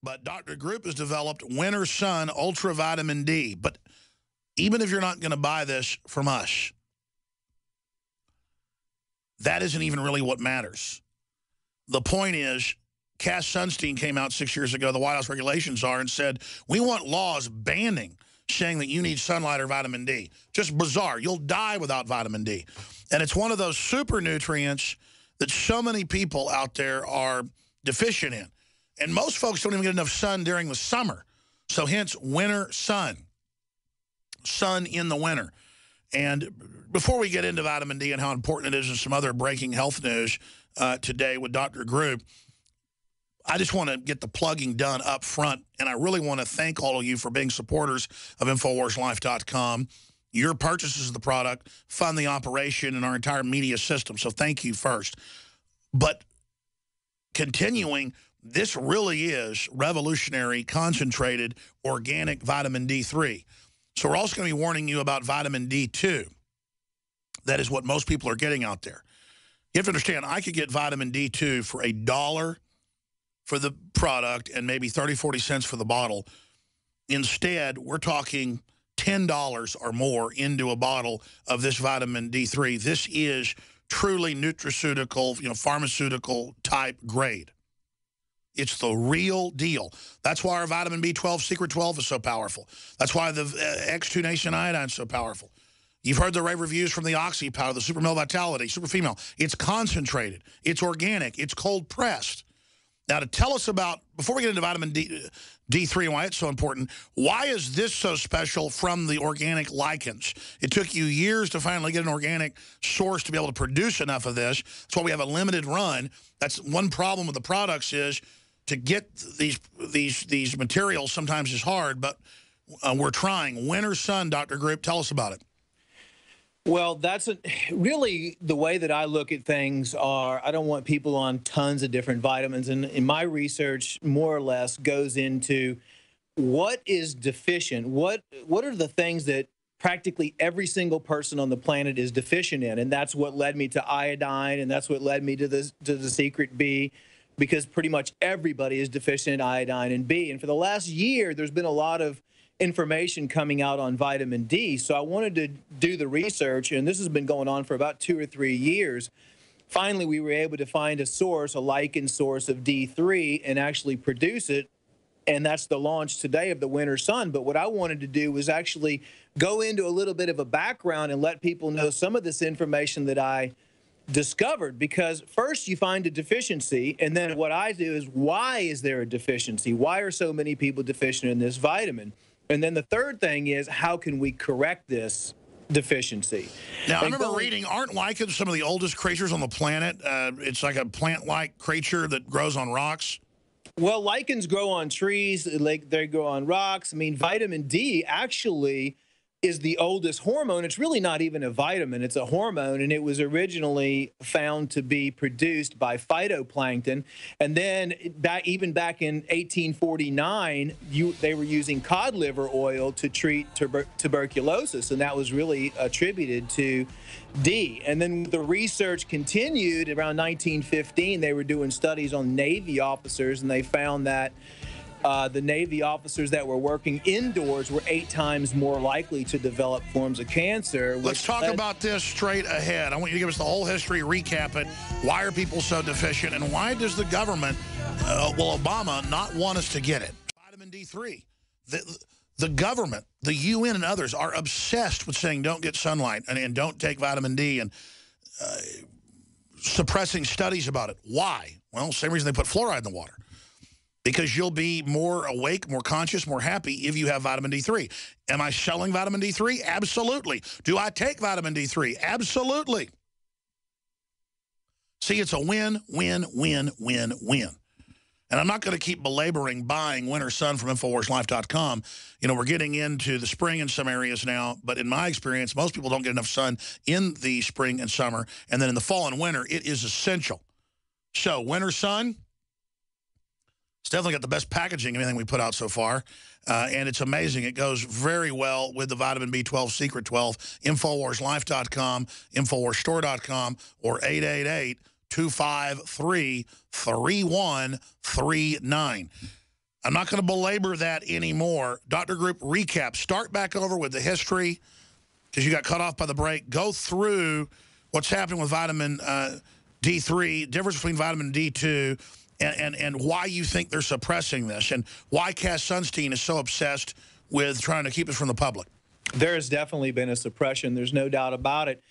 But Dr. Group has developed Winter Sun Ultra Vitamin D. But even if you're not going to buy this from us, that isn't even really what matters. The point is, Cass Sunstein came out 6 years ago, the White House regulations are, and said, we want laws banning saying that you need sunlight or vitamin D. Just bizarre. You'll die without vitamin D. And it's one of those super nutrients that so many people out there are deficient in. And most folks don't even get enough sun during the summer. So hence, winter sun. Sun in the winter. And before we get into vitamin D and how important it is and some other breaking health news today with Dr. Group, I just want to get the plugging done up front, and I really want to thank all of you for being supporters of InfoWarsLife.com. Your purchases of the product fund the operation and our entire media system, so thank you first. But continuing, this really is revolutionary, concentrated, organic vitamin D3. So we're also going to be warning you about vitamin D2. That is what most people are getting out there. You have to understand, I could get vitamin D2 for $1 for the product and maybe 30, 40 cents for the bottle. Instead, we're talking $10 or more into a bottle of this vitamin D3. This is truly nutraceutical, pharmaceutical type grade. It's the real deal. That's why our vitamin B12 Secret 12 is so powerful. That's why the X2 Nation iodine is so powerful. You've heard the rave reviews from the Oxy powder, the Super Male Vitality, Super Female. It's concentrated. It's organic. It's cold pressed. Now, to tell us about, before we get into vitamin D3 and why it's so important, why is this so special from the organic lichens? It took you years to finally get an organic source to be able to produce enough of this. That's why we have a limited run. That's one problem with the products is to get these materials sometimes is hard, but we're trying. Winter Sun, Dr. Group, tell us about it. Well, that's really the way that I look at things are, I don't want people on tons of different vitamins. And in my research, more or less, goes into what is deficient. What are the things that practically every single person on the planet is deficient in? And that's what led me to iodine, and that's what led me to the secret B, because pretty much everybody is deficient in iodine and B. And for the last year, there's been a lot of information coming out on vitamin D. So I wanted to do the research, and this has been going on for about 2 or 3 years. Finally, we were able to find a source, a lichen source of D3, and actually produce it. And that's the launch today of the Winter Sun. But what I wanted to do was actually go into a little bit of a background and let people know some of this information that I discovered. Because first you find a deficiency, and then what I do is, why is there a deficiency? Why are so many people deficient in this vitamin? And then the third thing is, how can we correct this deficiency? Now, I remember reading, aren't lichens some of the oldest creatures on the planet? It's like a plant-like creature that grows on rocks. Well, lichens grow on trees, like they grow on rocks. I mean, vitamin D actually is the oldest hormone. It's really not even a vitamin, it's a hormone, and it was originally found to be produced by phytoplankton. And then even back in 1849, they were using cod liver oil to treat tuberculosis, and that was really attributed to D. And then the research continued around 1915. They were doing studies on Navy officers, and they found that the Navy officers that were working indoors were 8 times more likely to develop forms of cancer. Let's talk about this straight ahead. I want you to give us the whole history, recap it. Why are people so deficient, and why does the government, Obama, not want us to get it? Vitamin D3. The government, the UN and others are obsessed with saying don't get sunlight and don't take vitamin D and suppressing studies about it. Why? Well, same reason they put fluoride in the water. Because you'll be more awake, more conscious, more happy if you have vitamin D3. Am I selling vitamin D3? Absolutely. Do I take vitamin D3? Absolutely. See, it's a win, win, win, win, win. And I'm not going to keep belaboring buying Winter Sun from InfoWarsLife.com. We're getting into the spring in some areas now, but in my experience, most people don't get enough sun in the spring and summer. And then in the fall and winter, it is essential. So, Winter Sun, it's definitely got the best packaging of anything we put out so far. And it's amazing. It goes very well with the vitamin B12 Secret 12. InfoWarsLife.com, InfoWarsStore.com, or 888-253-3139. I'm not going to belabor that anymore. Dr. Group, recap. Start back over with the history, because you got cut off by the break. Go through what's happening with vitamin D3, difference between vitamin D2, and why you think they're suppressing this, and why Cass Sunstein is so obsessed with trying to keep it from the public. There has definitely been a suppression. There's no doubt about it.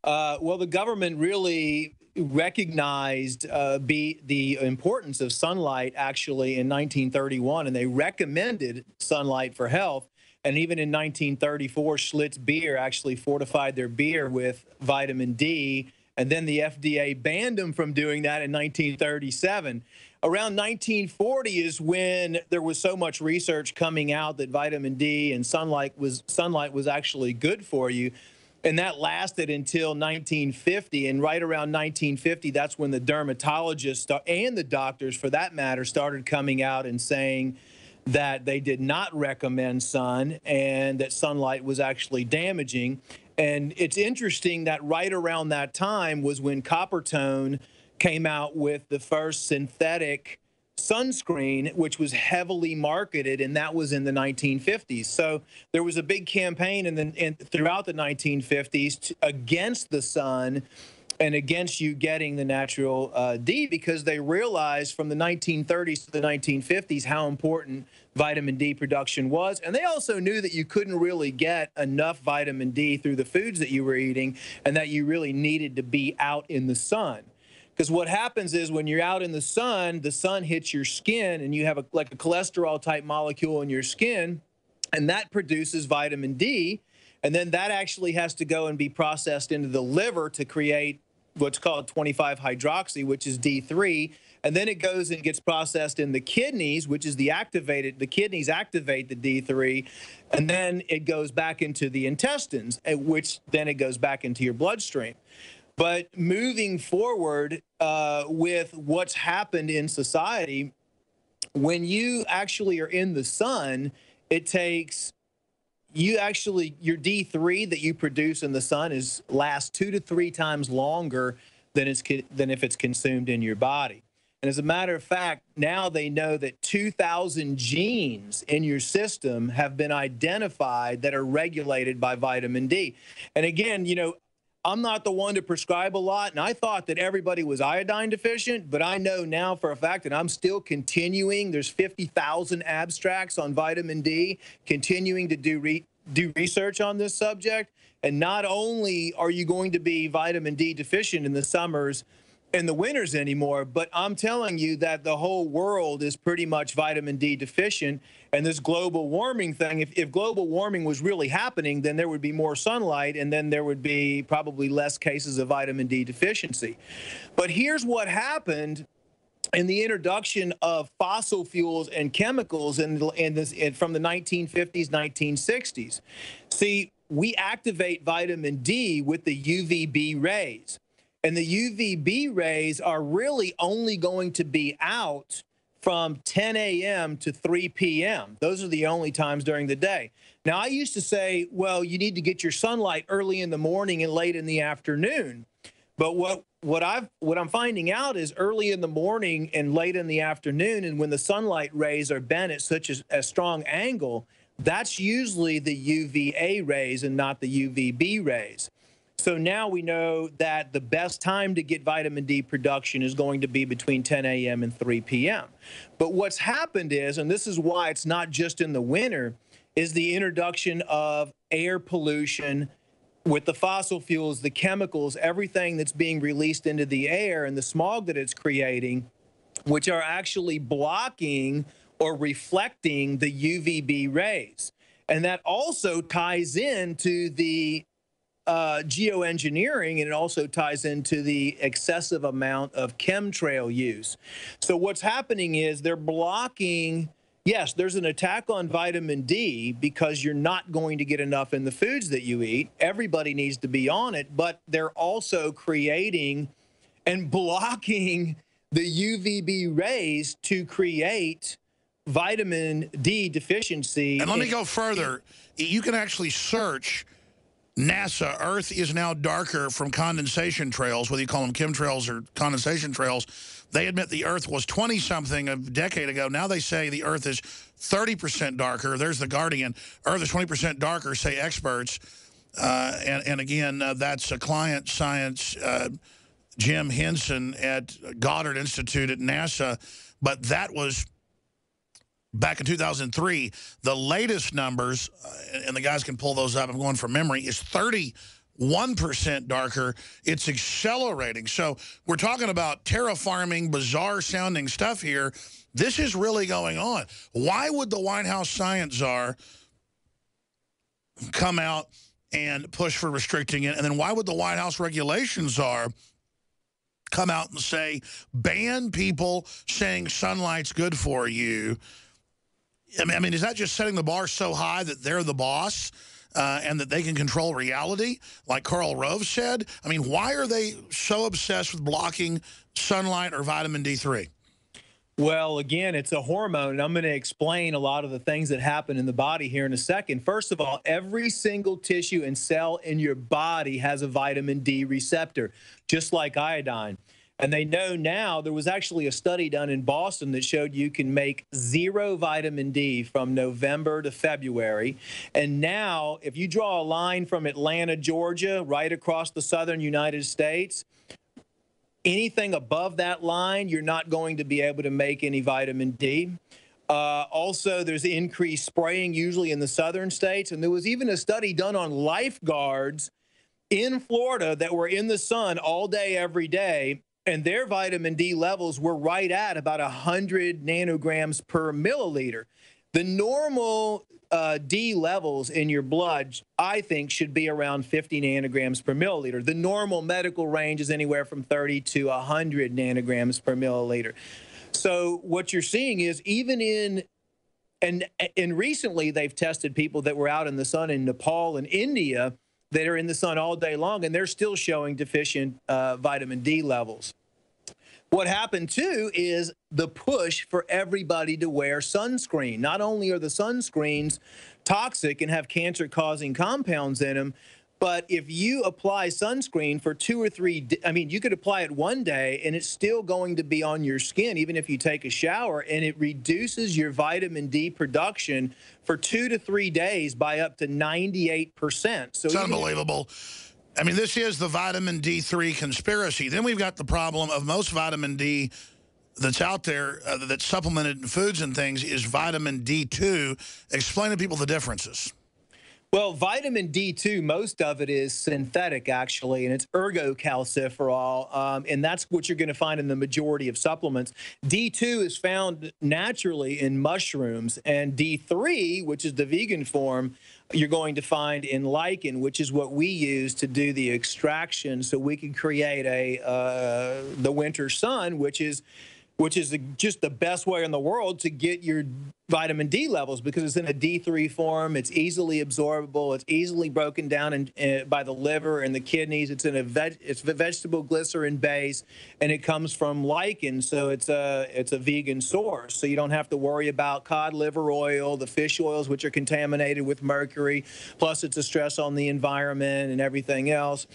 Well, the government really recognized the importance of sunlight actually in 1931, and they recommended sunlight for health. And even in 1934, Schlitz beer actually fortified their beer with vitamin D, and then the FDA banned them from doing that in 1937. Around 1940 is when there was so much research coming out that vitamin D and sunlight was actually good for you. And that lasted until 1950. And right around 1950, that's when the dermatologists and the doctors, for that matter, started coming out and saying that they did not recommend sun and that sunlight was actually damaging. And it's interesting that right around that time was when Coppertone came out with the first synthetic sunscreen, which was heavily marketed, and that was in the 1950s. So there was a big campaign throughout the 1950s against the sun and against you getting the natural D, because they realized from the 1930s to the 1950s how important vitamin D production was. And they also knew that you couldn't really get enough vitamin D through the foods that you were eating, and that you really needed to be out in the sun. Because what happens is when you're out in the sun hits your skin, and you have like a cholesterol type molecule in your skin, and that produces vitamin D. And then that actually has to go and be processed into the liver to create what's called 25-hydroxy, which is D3. And then it goes and gets processed in the kidneys, which is the kidneys activate the D3. And then it goes back into the intestines, which then it goes back into your bloodstream. But moving forward with what's happened in society, when you actually are in the sun, it takes your D3 that you produce in the sun lasts 2 to 3 times longer than if it's consumed in your body. And as a matter of fact, now they know that 2,000 genes in your system have been identified that are regulated by vitamin D. And again, I'm not the one to prescribe a lot, and I thought that everybody was iodine deficient, but I know now for a fact, and I'm still continuing. There's 50,000 abstracts on vitamin D, continuing to do research on this subject. And not only are you going to be vitamin D deficient in the summers and the winters anymore, but I'm telling you that the whole world is pretty much vitamin D deficient. And this global warming thing, if global warming was really happening, then there would be more sunlight, and then there would be probably less cases of vitamin D deficiency. But here's what happened in the introduction of fossil fuels and chemicals from the 1950s, 1960s. See, we activate vitamin D with the UVB rays. And the UVB rays are really only going to be out from 10 a.m. to 3 p.m. Those are the only times during the day. Now, I used to say, well, you need to get your sunlight early in the morning and late in the afternoon. But what I'm finding out is early in the morning and late in the afternoon, and when the sunlight rays are bent at such a strong angle, that's usually the UVA rays and not the UVB rays. So now we know that the best time to get vitamin D production is going to be between 10 a.m. and 3 p.m. But what's happened is, and this is why it's not just in the winter, is the introduction of air pollution with the fossil fuels, the chemicals, everything that's being released into the air and the smog that it's creating, which are actually blocking or reflecting the UVB rays. And that also ties into the geoengineering, and it also ties into the excessive amount of chemtrail use. So what's happening is they're blocking, yes, there's an attack on vitamin D because you're not going to get enough in the foods that you eat. Everybody needs to be on it, but they're also creating and blocking the UVB rays to create vitamin D deficiency. And let me go further. You can actually search NASA, Earth is now darker from condensation trails, whether you call them chemtrails or condensation trails. They admit the Earth was 20-something a decade ago. Now they say the Earth is 30% darker. There's the Guardian. Earth is 20% darker, say experts. And again, that's a client science, Jim Henson at Goddard Institute at NASA. But that was back in 2003. The latest numbers, and the guys can pull those up, I'm going from memory, is 31% darker. It's accelerating. So we're talking about terraforming, bizarre-sounding stuff here. This is really going on. Why would the White House science czar come out and push for restricting it? And then why would the White House regulations czar come out and say, ban people saying sunlight's good for you? I mean, is that just setting the bar so high that they're the boss and that they can control reality, like Karl Rove said? I mean, why are they so obsessed with blocking sunlight or vitamin D3? Well, again, it's a hormone, and I'm going to explain a lot of the things that happen in the body here in a second. First of all, every single tissue and cell in your body has a vitamin D receptor, just like iodine. And they know now, there was actually a study done in Boston that showed you can make 0 vitamin D from November to February. And now, if you draw a line from Atlanta, Georgia, right across the southern United States, anything above that line, you're not going to be able to make any vitamin D. Also, there's increased spraying, usually in the southern states. And there was even a study done on lifeguards in Florida that were in the sun all day, every day, and their vitamin D levels were right at about 100 nanograms per milliliter. The normal D levels in your blood, I think, should be around 50 nanograms per milliliter. The normal medical range is anywhere from 30 to 100 nanograms per milliliter. So what you're seeing is even in, and recently they've tested people that were out in the sun in Nepal and India that are in the sun all day long, and they're still showing deficient vitamin D levels. What happened, too, is the push for everybody to wear sunscreen. Not only are the sunscreens toxic and have cancer-causing compounds in them, but if you apply sunscreen for 2 or 3, I mean, you could apply it one day and it's still going to be on your skin, even if you take a shower, and it reduces your vitamin D production for 2 to 3 days by up to 98%. So it's unbelievable. I mean, this is the vitamin D3 conspiracy. Then we've got the problem of most vitamin D that's out there that's supplemented in foods and things is vitamin D2. Explain to people the differences. Well, vitamin D2, most of it is synthetic, actually, and it's ergocalciferol, and that's what you're going to find in the majority of supplements. D2 is found naturally in mushrooms, and D3, which is the vegan form, you're going to find in lichen, which is what we use to do the extraction so we can create the winter sun, which is just the best way in the world to get your vitamin D levels because it's in a D3 form. It's easily absorbable. It's easily broken down by the liver and the kidneys. It's in it's a vegetable glycerin base, and it comes from lichen, so it's a vegan source. So you don't have to worry about cod liver oil, the fish oils, which are contaminated with mercury. Plus, it's a stress on the environment and everything else.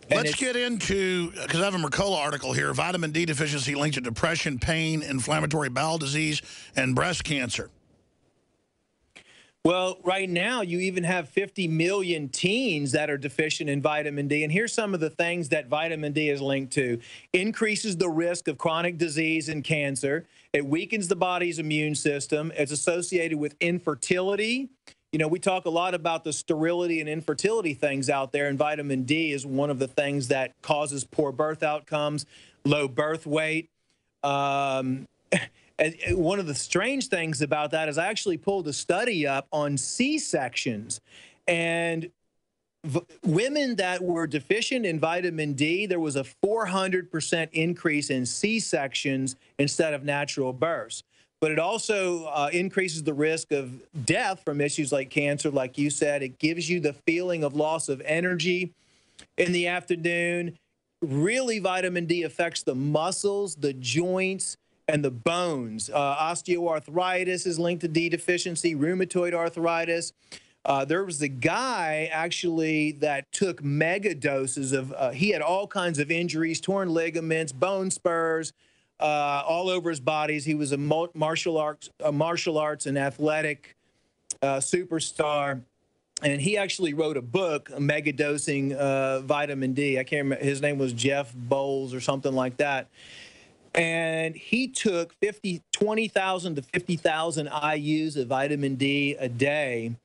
Let's get into, because I have a Mercola article here, vitamin D deficiency linked to depression, pain, inflammatory bowel disease, and breast cancer. Well, right now, you even have 50 million teens that are deficient in vitamin D. And here's some of the things that vitamin D is linked to. Increases the risk of chronic disease and cancer. It weakens the body's immune system. It's associated with infertility. You know, we talk a lot about the sterility and infertility things out there, and vitamin D is one of the things that causes poor birth outcomes, low birth weight. And one of the strange things about that is I actually pulled a study up on C-sections, and women that were deficient in vitamin D, there was a 400% increase in C-sections instead of natural births. But it also increases the risk of death from issues like cancer, like you said. It gives you the feeling of loss of energy in the afternoon. Really, vitamin D affects the muscles, the joints, and the bones. Osteoarthritis is linked to D deficiency, rheumatoid arthritis. There was a guy, actually, that took mega doses of, he had all kinds of injuries, torn ligaments, bone spurs, all over his bodies. He was a martial arts and athletic superstar. And he actually wrote a book, mega dosing vitamin D. I can't remember. His name was Jeff Bowles or something like that. And he took 20,000 to 50,000 IUs of vitamin D a day.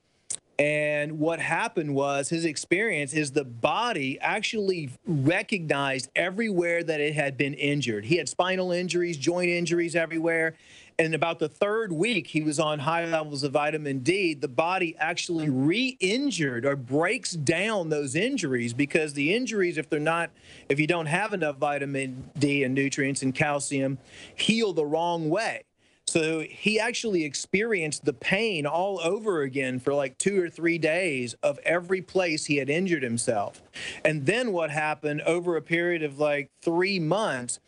And what happened was his experience is the body actually recognized everywhere that it had been injured. He had spinal injuries, joint injuries everywhere. And about the third week he was on high levels of vitamin D, the body actually re-injured or breaks down those injuries, because the injuries, if you don't have enough vitamin D and nutrients and calcium, heal the wrong way. So he actually experienced the pain all over again for like 2 or 3 days of every place he had injured himself. And then what happened over a period of like 3 months,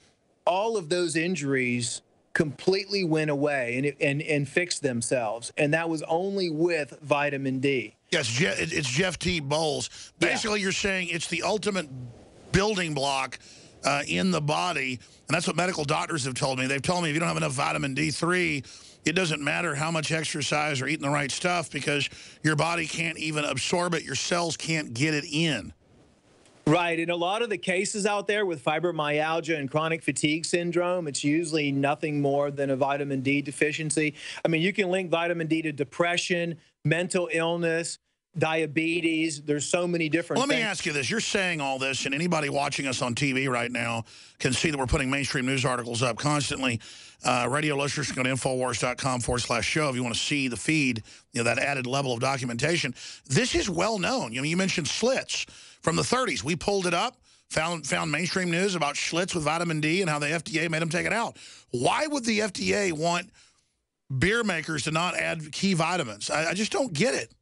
all of those injuries completely went away and fixed themselves. And that was only with vitamin D. Yes, it's Jeff T. Bowles. Basically, You're saying it's the ultimate building block in the body. And that's what medical doctors have told me. They've told me if you don't have enough vitamin D3, it doesn't matter how much exercise or eating the right stuff, because your body can't even absorb it. Your cells can't get it in. Right. In a lot of the cases out there with fibromyalgia and chronic fatigue syndrome, it's usually nothing more than a vitamin D deficiency. I mean, you can link vitamin D to depression, mental illness, diabetes. There's so many different things. Let me ask you this. You're saying all this, and anybody watching us on TV right now can see that we're putting mainstream news articles up constantly. Radio listeners can go to NoWorldOrder.com/show if you want to see the feed, that added level of documentation. This is well known. You mentioned Schlitz from the 30s. We pulled it up, found mainstream news about Schlitz with vitamin D and how the FDA made them take it out. Why would the FDA want beer makers to not add key vitamins? I just don't get it.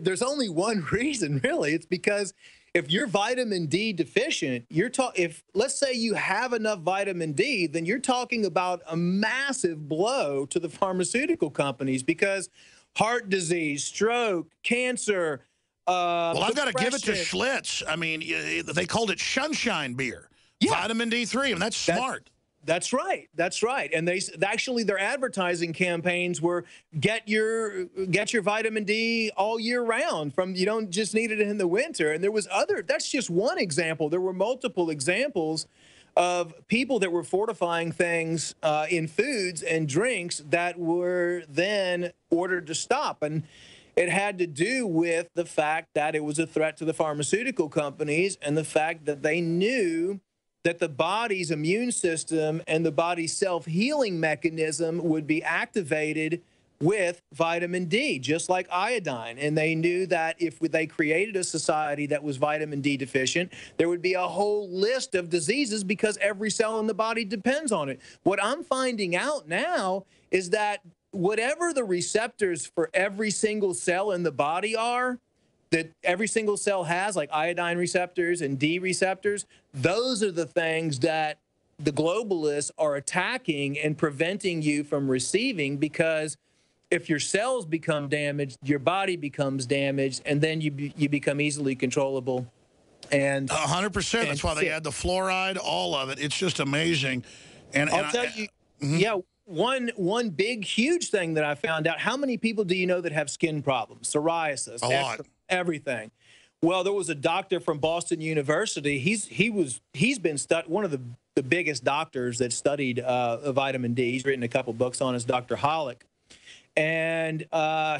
There's only one reason, really. It's because if you're vitamin D deficient, if let's say you have enough vitamin D, then you're talking about a massive blow to the pharmaceutical companies, because heart disease, stroke, cancer. Well, I've got to give it to Schlitz. I mean, they called it sunshine beer. Yeah. Vitamin D3, and that's smart. That's right. That's right. And actually their advertising campaigns were get your vitamin D all year round. You don't just need it in the winter. And there was that's just one example. There were multiple examples of people that were fortifying things in foods and drinks that were then ordered to stop. And it had to do with the fact that it was a threat to the pharmaceutical companies, and the fact that they knew that the body's immune system and the body's self-healing mechanism would be activated with vitamin D, just like iodine. And they knew that if they created a society that was vitamin D deficient, there would be a whole list of diseases, because every cell in the body depends on it. What I'm finding out now is that whatever the receptors for every single cell in the body are, that every single cell has, like iodine receptors and D receptors, those are the things that the globalists are attacking and preventing you from receiving, because if your cells become damaged, your body becomes damaged, and then you become easily controllable. And 100%. That's why they add the fluoride, all of it. It's just amazing. And I'll tell you, yeah, one big, huge thing that I found out, how many people do you know that have skin problems, psoriasis, a lot, everything? Well, there was a doctor from Boston University. He's been one of the biggest doctors that studied vitamin D. He's written a couple books on it, Dr. Hollick. And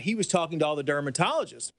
he was talking to all the dermatologists,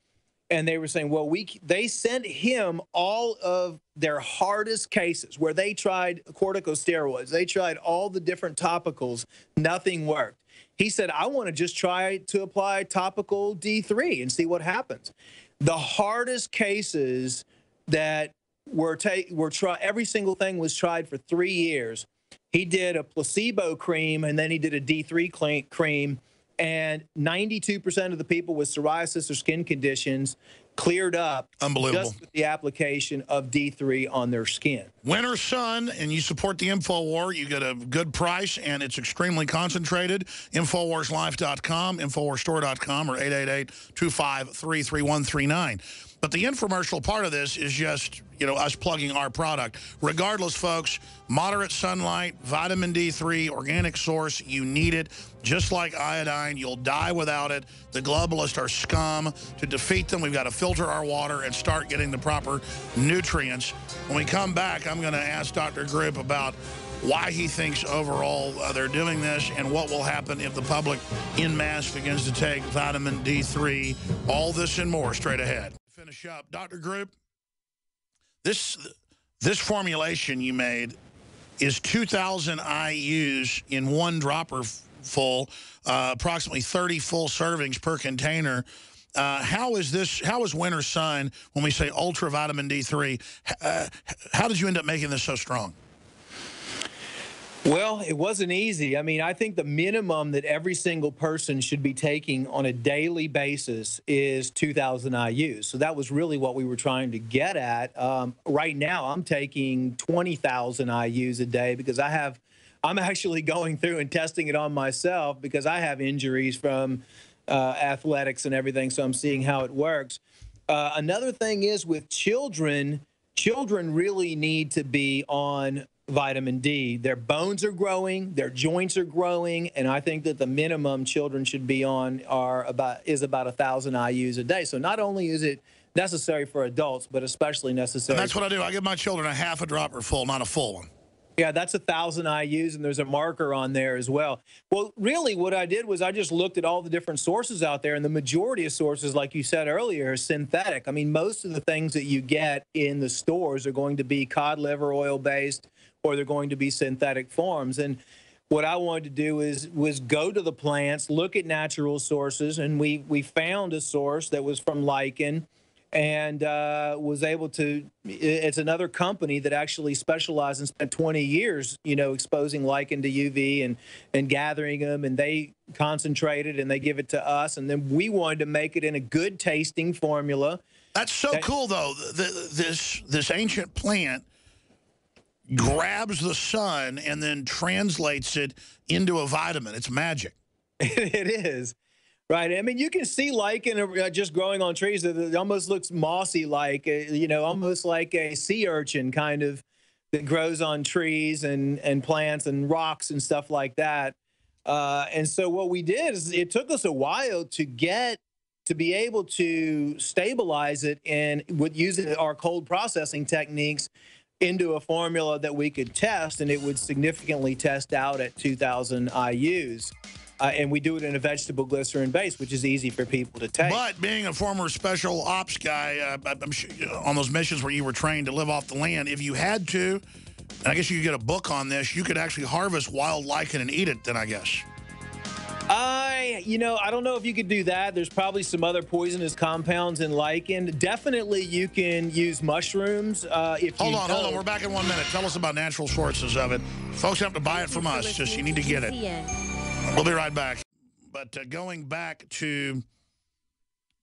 and they were saying, well, they sent him all of their hardest cases where they tried corticosteroids. They tried all the different topicals. Nothing worked. He said, I want to just try to apply topical D3 and see what happens. The hardest cases that were tried, every single thing was tried for 3 years. He did a placebo cream, and then he did a D3 cream. And 92% of the people with psoriasis or skin conditions cleared up Unbelievable. just with the application of D3 on their skin. Winter Sun, and you support the InfoWar, you get a good price, and it's extremely concentrated. InfoWarsLife.com, InfoWarsStore.com, or 888-253-3139. But the infomercial part of this is just, you know, us plugging our product. Regardless, folks, moderate sunlight, vitamin D3, organic source, you need it. Just like iodine, you'll die without it. The globalists are scum. To defeat them, we've got to filter our water and start getting the proper nutrients. When we come back, I'm going to ask Dr. Group about why he thinks overall they're doing this and what will happen if the public en masse begins to take vitamin D3. All this and more straight ahead. Finish up. Dr. Group, this formulation you made is 2,000 IUs in one dropper full, approximately 30 full servings per container. How is Winter Sun, when we say ultra vitamin D3, how did you end up making this so strong? Well, it wasn't easy. I mean, I think the minimum that every single person should be taking on a daily basis is 2,000 IUs. So that was really what we were trying to get at. Right now, I'm taking 20,000 IUs a day because I'm actually going through and testing it on myself because I have injuries from athletics and everything, so I'm seeing how it works. Another thing is with children really need to be on vitamin D. Their bones are growing, their joints are growing, and I think that the minimum children should be on is about 1,000 IUs a day. So not only is it necessary for adults, but especially necessary. And that's what I do. I give my children a half a dropper full, not a full one. Yeah, that's 1,000 IUs, and there's a marker on there as well. Well, really what I did was I just looked at all the different sources out there, and the majority of sources, like you said earlier, are synthetic. I mean, most of the things that you get in the stores are going to be cod liver oil-based, or they're going to be synthetic forms. And what I wanted to do was go to the plants, look at natural sources, and we found a source that was from Lichen, and was able to, it's another company that actually specialized and spent 20 years, you know, exposing lichen to UV and gathering them, and they concentrate it and they give it to us, and then we wanted to make it in a good tasting formula. That's so cool, though. This ancient plant grabs the sun and then translates it into a vitamin. It's magic. It is. Right. I mean, you can see lichen just growing on trees. It almost looks mossy, like, you know, almost like a sea urchin kind of that grows on trees and plants and rocks and stuff like that. And so what we did is it took us a while to be able to stabilize it and with using our cold processing techniques into a formula that we could test, and it would significantly test out at 2,000 IUs. And we do it in a vegetable glycerin base, which is easy for people to take. But being a former special ops guy, I'm sure on those missions where you were trained to live off the land, if you had to, and I guess you could get a book on this, you could actually harvest wild lichen and eat it then, I guess. You know, I don't know if you could do that. There's probably some other poisonous compounds in lichen. Definitely you can use mushrooms. Hold on. We're back in 1 minute. Tell us about natural sources of it. Folks have to buy it from us. Just you need to get it. We'll be right back. But going back to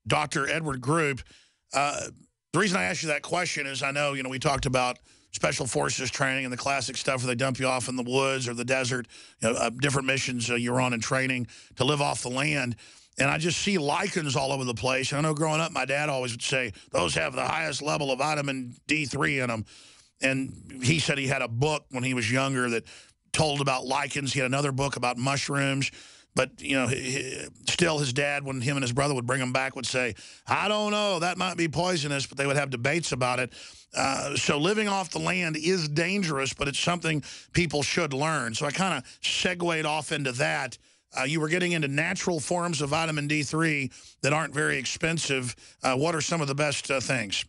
Dr. Edward Group, the reason I asked you that question is I know, you know, we talked about Special Forces training and the classic stuff where they dump you off in the woods or the desert, you know, different missions you're on in training to live off the land. And I just see lichens all over the place. And I know growing up, my dad always would say, those have the highest level of vitamin D3 in them. And he said he had a book when he was younger that told about lichens. He had another book about mushrooms. But, you know, still his dad, when him and his brother would bring him back, would say, I don't know, that might be poisonous, but they would have debates about it. So living off the land is dangerous, but it's something people should learn. So I kind of segued off into that. You were getting into natural forms of vitamin D3 that aren't very expensive. What are some of the best things?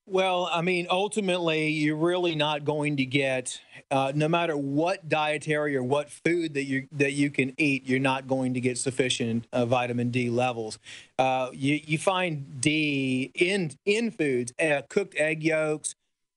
Well, I mean, ultimately, you're really not going to get, no matter what dietary or what food that you can eat, you're not going to get sufficient vitamin D levels. You find D in foods, cooked egg yolks,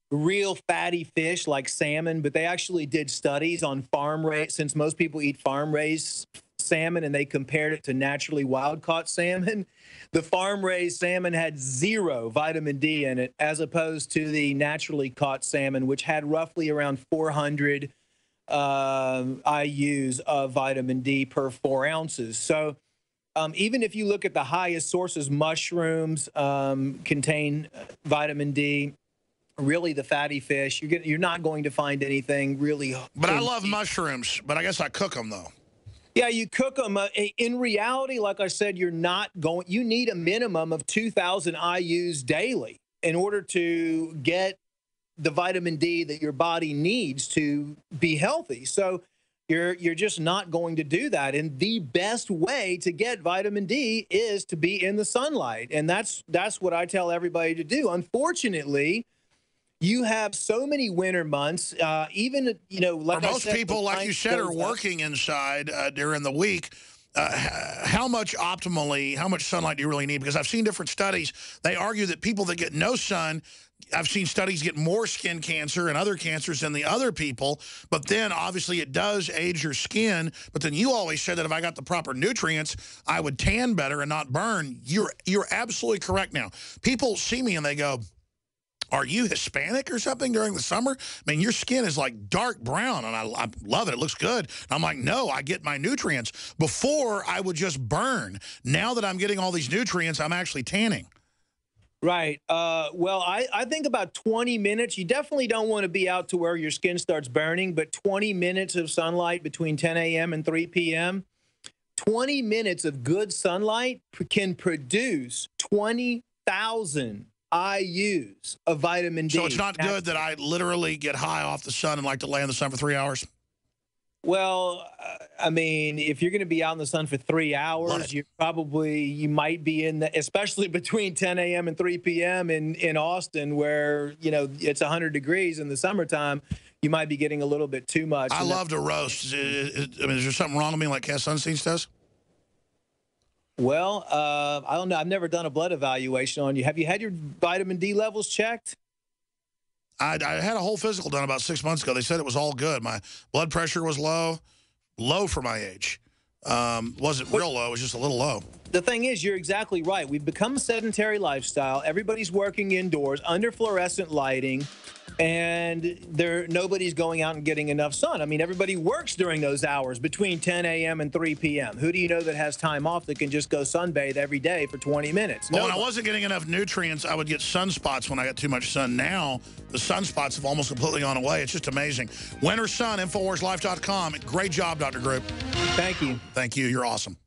real fatty fish like salmon, but they actually did studies on farm raised, since most people eat farm raised salmon and they compared it to naturally wild-caught salmon, the farm-raised salmon had 0 vitamin D in it, as opposed to the naturally caught salmon, which had roughly around 400 IUs of vitamin D per 4 ounces. So even if you look at the highest sources, mushrooms contain vitamin D. Really, the fatty fish, you're not going to find anything really. But I love mushrooms, but I guess I cook them, though. Yeah, you cook them. In reality, like I said, you need a minimum of 2,000 IUs daily in order to get the vitamin D that your body needs to be healthy. So you're just not going to do that. And the best way to get vitamin D is to be in the sunlight. And that's what I tell everybody to do. Unfortunately, you have so many winter months, even, like most people, like you said, are working inside during the week. How much sunlight do you really need? Because I've seen different studies. They argue that people that get no sun, I've seen studies get more skin cancer and other cancers than the other people. But then, obviously, it does age your skin. But then you always said that if I got the proper nutrients, I would tan better and not burn. You're absolutely correct now. People see me and they go, are you Hispanic or something during the summer? I mean, your skin is like dark brown, and I love it. It looks good. And I'm like, no, I get my nutrients. Before, I would just burn. Now that I'm getting all these nutrients, I'm actually tanning. Right. Well, I think about 20 minutes. You definitely don't want to be out to where your skin starts burning, but 20 minutes of sunlight between 10 a.m. and 3 p.m., 20 minutes of good sunlight can produce 20,000 IUs of vitamin D. So it's not good that I literally get high off the sun and like to lay in the sun for 3 hours? Well, I mean, if you're going to be out in the sun for 3 hours, you might be especially between 10 a.m. and 3 p.m. in Austin, where, it's 100 degrees in the summertime. You might be getting a little bit too much. I love to roast. Is there something wrong with me like Cass Sunstein does? Well, I don't know. I've never done a blood evaluation on you. Have you had your vitamin D levels checked? I had a whole physical done about 6 months ago. They said it was all good. My blood pressure was low for my age. Wasn't real low. It was just a little low. The thing is, you're exactly right. We've become a sedentary lifestyle. Everybody's working indoors under fluorescent lighting, and nobody's going out and getting enough sun. I mean, everybody works during those hours between 10 a.m. and 3 p.m. Who do you know that has time off that can just go sunbathe every day for 20 minutes? Well, when I wasn't getting enough nutrients, I would get sunspots when I got too much sun. Now, the sunspots have almost completely gone away. It's just amazing. Winter Sun, InfoWarsLife.com. Great job, Dr. Group. Thank you. Thank you. You're awesome.